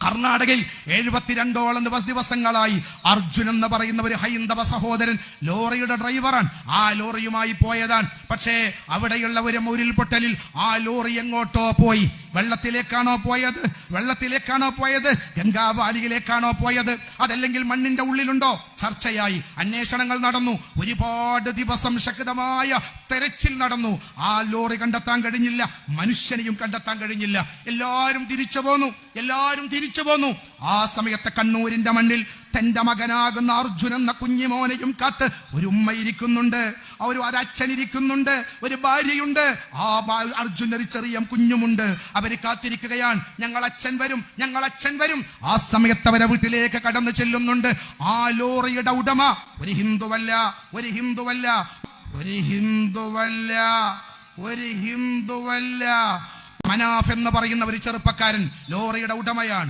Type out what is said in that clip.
കർണാടകയിൽ 72ഓളം ദിവസങ്ങളായി അർജുൻ എന്ന് പറയുന്ന ഒരു ഹൈന്ദവ സഹോദരൻ ലോറിയുടെ ഡ്രൈവറാണ്. ആ ലോറിയുമായി പോയതാണ്. പക്ഷേ അവിടെയുള്ള ഒരു ഉരുൾപൊട്ടലിൽ ആ ലോറി എങ്ങോട്ടോ പോയി. വെള്ളത്തിലേക്കാണോ പോയത്? ഗംഗാവാലിയിലേക്കാണോ പോയത്? അതല്ലെങ്കിൽ മണ്ണിന്റെ ഉള്ളിലുണ്ടോ? ചർച്ചയായി, അന്വേഷണങ്ങൾ നടന്നു. ഒരുപാട് ദിവസം ശക്തമായ തെരച്ചിൽ നടന്നു. ആ ലോറി കണ്ടെത്താൻ കഴിഞ്ഞില്ല, മനുഷ്യനെയും കണ്ടെത്താൻ കഴിഞ്ഞില്ല. എല്ലാവരും തിരിച്ചു പോന്നു. ആ സമയത്ത് കണ്ണൂരിന്റെ മണ്ണിൽ തന്റെ മകനാകുന്ന അർജുൻ എന്ന കുഞ്ഞിമോനെയും കാത്ത് ഒരു ഉമ്മ ഇരിക്കുന്നുണ്ട്, ഒരച്ഛൻ ഇരിക്കുന്നുണ്ട്, ഒരു ഭാര്യയുണ്ട്. ആ അർജുൻ ഒരു ചെറിയ കുഞ്ഞുമുണ്ട്. അവര് കാത്തിരിക്കുകയാണ്, ഞങ്ങൾ അച്ഛൻ വരും. ആ സമയത്ത് അവരെ വീട്ടിലേക്ക് കടന്നു ചെല്ലുന്നുണ്ട്. ആ ലോറിയുടെ ഉടമ ഒരു ഹിന്ദുവല്ല, മനാഫ് എന്ന് പറയുന്ന ഒരു ചെറുപ്പക്കാരൻ ലോറിയുടെ ഉടമയാണ്.